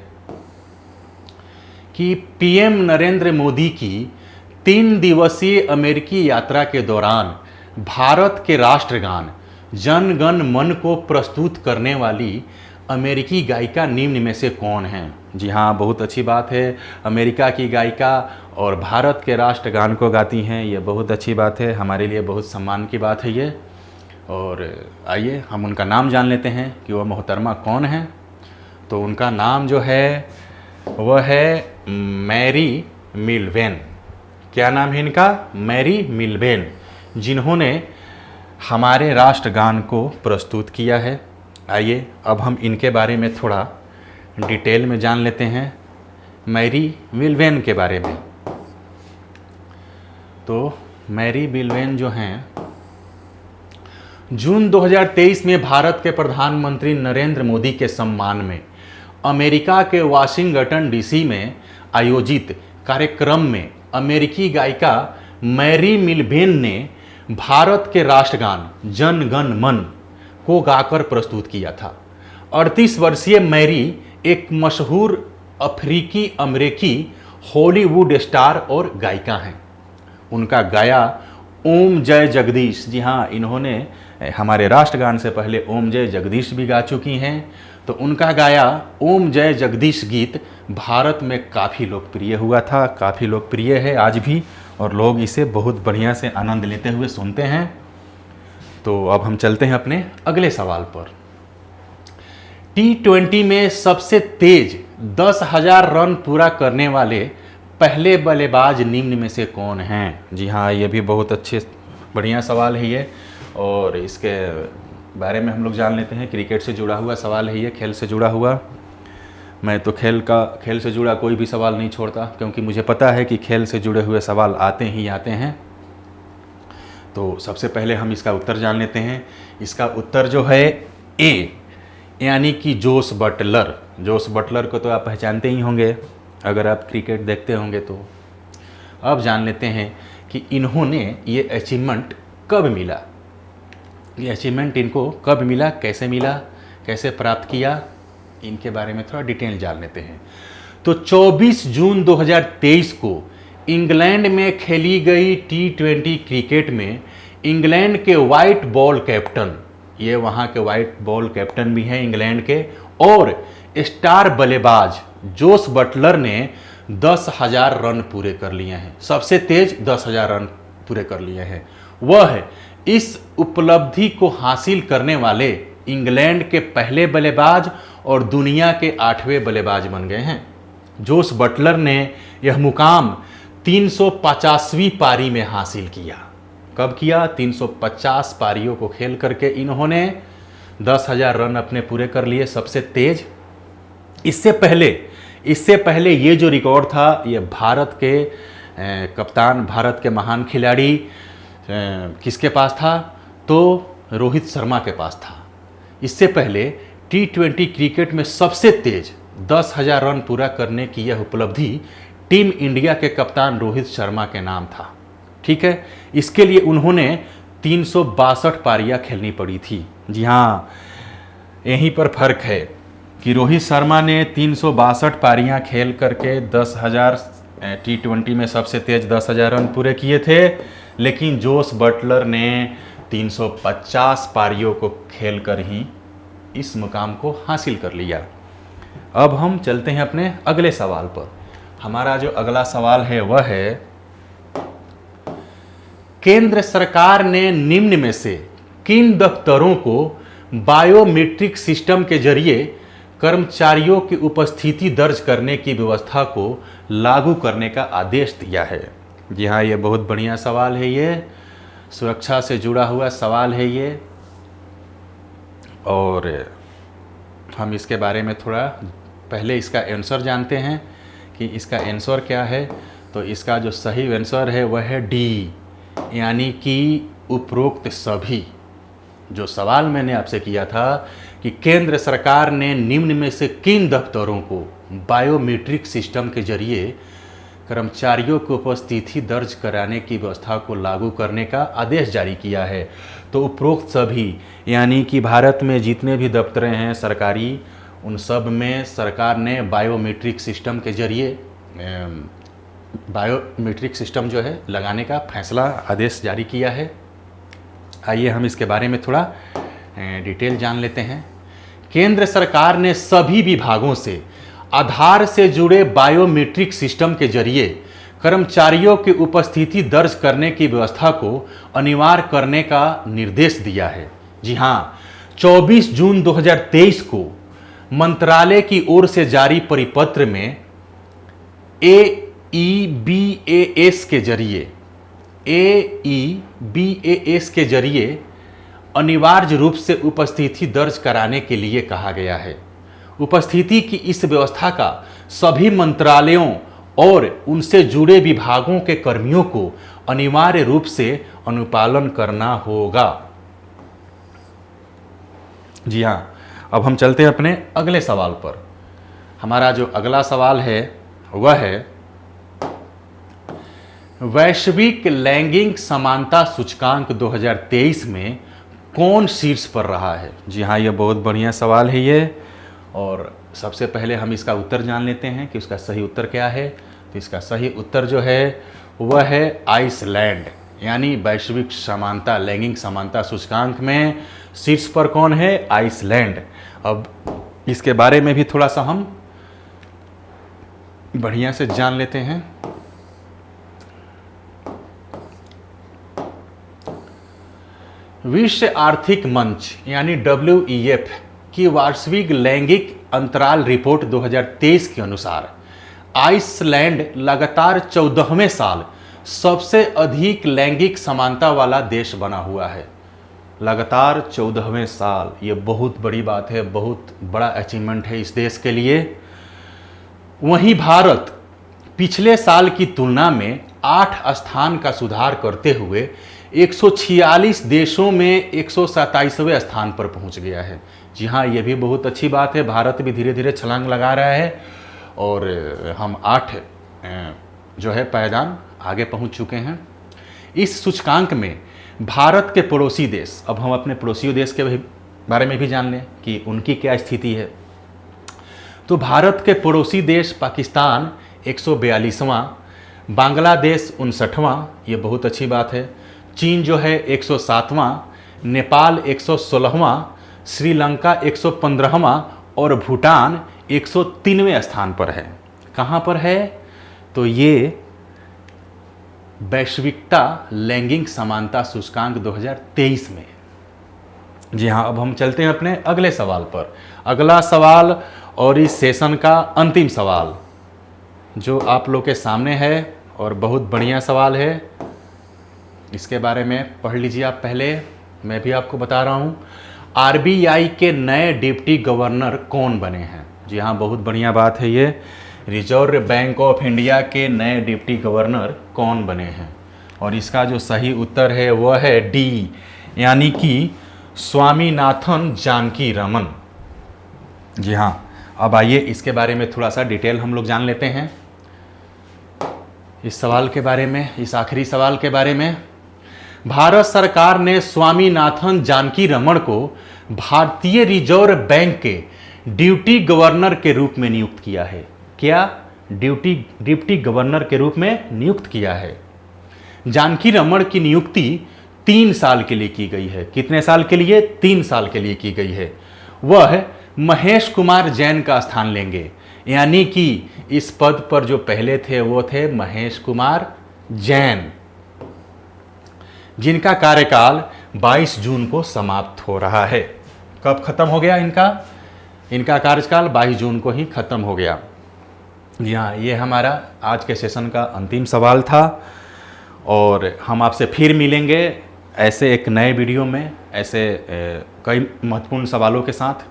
कि पीएम नरेंद्र मोदी की 3 दिवसीय अमेरिकी यात्रा के दौरान भारत के राष्ट्रगान जन गण मन को प्रस्तुत करने वाली अमेरिकी गायिका निम्न में से कौन है? जी हाँ, बहुत अच्छी बात है। अमेरिका की गायिका और भारत के राष्ट्रगान को गाती हैं, ये बहुत अच्छी बात है, हमारे लिए बहुत सम्मान की बात है ये। और आइए हम उनका नाम जान लेते हैं कि वह मोहतरमा कौन है। तो उनका नाम जो है वह है मैरी मिलवेन। क्या नाम है इनका? मैरी मिलवेन, जिन्होंने हमारे राष्ट्रगान को प्रस्तुत किया है। आइए अब हम इनके बारे में थोड़ा डिटेल में जान लेते हैं, मैरी मिलवेन के बारे में। तो मैरी मिलवेन जो हैं, जून 2023 में भारत के प्रधानमंत्री नरेंद्र मोदी के सम्मान में अमेरिका के वाशिंगटन डीसी में आयोजित कार्यक्रम में अमेरिकी गायिका मैरी मिलवेन ने भारत के राष्ट्रगान जन गण मन को गाकर प्रस्तुत किया था। 38 वर्षीय मैरी एक मशहूर अफ्रीकी अमेरिकी हॉलीवुड स्टार और गायिका हैं। उनका गाया ओम जय जगदीश, जी हाँ, इन्होंने हमारे राष्ट्रगान से पहले ओम जय जगदीश भी गा चुकी हैं। तो उनका गाया ओम जय जगदीश गीत भारत में काफ़ी लोकप्रिय हुआ था, काफ़ी लोकप्रिय है आज भी, और लोग इसे बहुत बढ़िया से आनंद लेते हुए सुनते हैं। तो अब हम चलते हैं अपने अगले सवाल पर। T20 में सबसे तेज 10,000 रन पूरा करने वाले पहले बल्लेबाज निम्न में से कौन हैं? जी हाँ, ये भी बहुत बढ़िया सवाल है ये, और इसके बारे में हम लोग जान लेते हैं। क्रिकेट से जुड़ा हुआ सवाल है ये, खेल से जुड़ा हुआ। मैं तो खेल से जुड़ा कोई भी सवाल नहीं छोड़ता, क्योंकि मुझे पता है कि खेल से जुड़े हुए सवाल आते ही आते हैं। तो सबसे पहले हम इसका उत्तर जान लेते हैं। इसका उत्तर जो है ए, यानी कि जोस बटलर। जोस बटलर को तो आप पहचानते ही होंगे अगर आप क्रिकेट देखते होंगे। तो अब जान लेते हैं कि इन्होंने ये अचीवमेंट कब मिला। ये अचीवमेंट इनको कब मिला, कैसे प्राप्त किया, इनके बारे में थोड़ा डिटेल जान लेते हैं। तो 24 जून 2023 को इंग्लैंड में खेली गई T20 क्रिकेट में इंग्लैंड के वाइट बॉल कैप्टन, ये वहाँ के वाइट बॉल कैप्टन भी हैं इंग्लैंड के, और स्टार बल्लेबाज जोस बटलर ने 10,000 रन पूरे कर लिए हैं। सबसे तेज 10,000 रन पूरे कर लिए हैं। वह इस उपलब्धि को हासिल करने वाले इंग्लैंड के पहले बल्लेबाज और दुनिया के 8वें बल्लेबाज बन गए हैं। जोस बटलर ने यह मुकाम 350वीं पारी में हासिल किया। कब किया? 350 पारियों को खेल करके इन्होंने 10,000 रन अपने पूरे कर लिए, सबसे तेज इससे पहले ये जो रिकॉर्ड था ये भारत के कप्तान, भारत के महान खिलाड़ी किसके पास था? तो रोहित शर्मा के पास था। इससे पहले T20 क्रिकेट में सबसे तेज 10,000 रन पूरा करने की यह उपलब्धि टीम इंडिया के कप्तान रोहित शर्मा के नाम था। ठीक है, इसके लिए उन्होंने 362 पारियां खेलनी पड़ी थी। जी हाँ, यहीं पर फर्क है कि रोहित शर्मा ने 362 पारियां खेल करके 10,000 T20 में सबसे तेज 10,000 रन पूरे किए थे, लेकिन जोस बटलर ने 350 पारियों को खेलकर ही इस मुकाम को हासिल कर लिया। अब हम चलते हैं अपने अगले सवाल पर। हमारा जो अगला सवाल है वह है, केंद्र सरकार ने निम्न में से किन दफ्तरों को बायोमेट्रिक सिस्टम के जरिए कर्मचारियों की उपस्थिति दर्ज करने की व्यवस्था को लागू करने का आदेश दिया है? जी हाँ, ये बहुत बढ़िया सवाल है, ये सुरक्षा से जुड़ा हुआ सवाल है ये, और हम इसके बारे में थोड़ा पहले इसका आंसर जानते हैं कि इसका आंसर क्या है। तो इसका जो सही आंसर है वह है डी, यानी कि उपरोक्त सभी। जो सवाल मैंने आपसे किया था कि केंद्र सरकार ने निम्न में से किन दफ्तरों को बायोमेट्रिक सिस्टम के जरिए कर्मचारियों की उपस्थिति दर्ज कराने की व्यवस्था को लागू करने का आदेश जारी किया है, तो उपरोक्त सभी, यानी कि भारत में जितने भी दफ्तरें हैं सरकारी, उन सब में सरकार ने बायोमेट्रिक सिस्टम के जरिए बायोमेट्रिक सिस्टम जो है लगाने का फैसला, आदेश जारी किया है। आइए हम इसके बारे में थोड़ा डिटेल जान लेते हैं। केंद्र सरकार ने सभी विभागों से आधार से जुड़े बायोमेट्रिक सिस्टम के जरिए कर्मचारियों की उपस्थिति दर्ज करने की व्यवस्था को अनिवार्य करने का निर्देश दिया है। जी हाँ, 24 जून 2023 को मंत्रालय की ओर से जारी परिपत्र में AEBAS के जरिए अनिवार्य रूप से उपस्थिति दर्ज कराने के लिए कहा गया है। उपस्थिति की इस व्यवस्था का सभी मंत्रालयों और उनसे जुड़े विभागों के कर्मियों को अनिवार्य रूप से अनुपालन करना होगा। जी हाँ, अब हम चलते हैं अपने अगले सवाल पर। हमारा जो अगला सवाल है वह है, वैश्विक लैंगिक समानता सूचकांक 2023 में कौन शीर्ष पर रहा है? जी हाँ, ये बहुत बढ़िया सवाल है ये, और सबसे पहले हम इसका उत्तर जान लेते हैं कि उसका सही उत्तर क्या है। तो इसका सही उत्तर जो है वह है आइसलैंड, यानी वैश्विक समानता, लैंगिक समानता सूचकांक में शीर्ष पर कौन है? आइसलैंड। अब इसके बारे में भी थोड़ा सा हम बढ़िया से जान लेते हैं। विश्व आर्थिक मंच यानी WEF की वार्षिक लैंगिक अंतराल रिपोर्ट 2023 के अनुसार आइसलैंड लगातार 14वें साल सबसे अधिक लैंगिक समानता वाला देश बना हुआ है। लगातार 14वें साल, ये बहुत बड़ी बात है, बहुत बड़ा अचीवमेंट है इस देश के लिए। वहीं भारत पिछले साल की तुलना में 8 स्थान का सुधार करते हुए 146 देशों में 127वें स्थान पर पहुंच गया है। जी हाँ, ये भी बहुत अच्छी बात है, भारत भी धीरे धीरे छलांग लगा रहा है और हम 8 जो है पायदान आगे पहुंच चुके हैं। इस सूचकांक में भारत के पड़ोसी देश, अब हम अपने पड़ोसी देश के बारे में भी जान लें कि उनकी क्या स्थिति है। तो भारत के पड़ोसी देश पाकिस्तान 142वां, बांग्लादेश 59वां, ये बहुत अच्छी बात है। चीन जो है 107वां, नेपाल 116वां, श्रीलंका 115वां और भूटान 103वें स्थान पर है। कहाँ पर है? तो ये वैश्विकता लैंगिक समानता सूचकांक 2023 में। जी हाँ, अब हम चलते हैं अपने अगले सवाल पर। अगला सवाल और इस सेशन का अंतिम सवाल जो आप लोग के सामने है और बहुत बढ़िया सवाल है, इसके बारे में पढ़ लीजिए आप पहले, मैं भी आपको बता रहा हूँ। RBI के नए डिप्टी गवर्नर कौन बने हैं? जी हाँ, बहुत बढ़िया बात है ये। रिजर्व बैंक ऑफ इंडिया के नए डिप्टी गवर्नर कौन बने हैं? और इसका जो सही उत्तर है वह है डी, यानी कि स्वामीनाथन जानकी रमन। जी हाँ, अब आइए इसके बारे में थोड़ा सा डिटेल हम लोग जान लेते हैं। इस सवाल के बारे में, इस आखिरी सवाल के बारे में, भारत सरकार ने स्वामीनाथन जानकी रमन को भारतीय रिजर्व बैंक के डिप्टी गवर्नर के रूप में नियुक्त किया है। क्या? डिप्टी गवर्नर के रूप में नियुक्त किया है। जानकी रमन की नियुक्ति 3 साल के लिए की गई है। कितने साल के लिए? 3 साल के लिए की गई है। वह महेश कुमार जैन का स्थान लेंगे, यानी कि इस पद पर जो पहले थे वो थे महेश कुमार जैन, जिनका कार्यकाल 22 जून को समाप्त हो रहा है। कब खत्म हो गया इनका कार्यकाल? 22 जून को ही खत्म हो गया। जी हाँ, ये हमारा आज के सेशन का अंतिम सवाल था और हम आपसे फिर मिलेंगे ऐसे एक नए वीडियो में, ऐसे कई महत्वपूर्ण सवालों के साथ।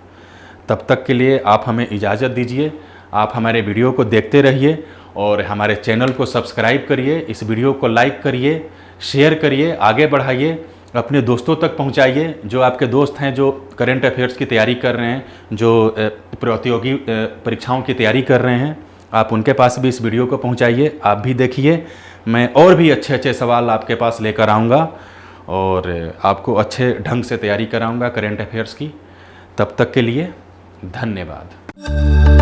तब तक के लिए आप हमें इजाज़त दीजिए। आप हमारे वीडियो को देखते रहिए और हमारे चैनल को सब्सक्राइब करिए, इस वीडियो को लाइक करिए, शेयर करिए, आगे बढ़ाइए, अपने दोस्तों तक पहुंचाइए। जो आपके दोस्त हैं जो करंट अफेयर्स की तैयारी कर रहे हैं, जो प्रतियोगी परीक्षाओं की तैयारी कर रहे हैं, आप उनके पास भी इस वीडियो को पहुंचाइए। आप भी देखिए, मैं और भी अच्छे अच्छे सवाल आपके पास लेकर आऊँगा और आपको अच्छे ढंग से तैयारी कराऊँगा करंट अफेयर्स की। तब तक के लिए धन्यवाद।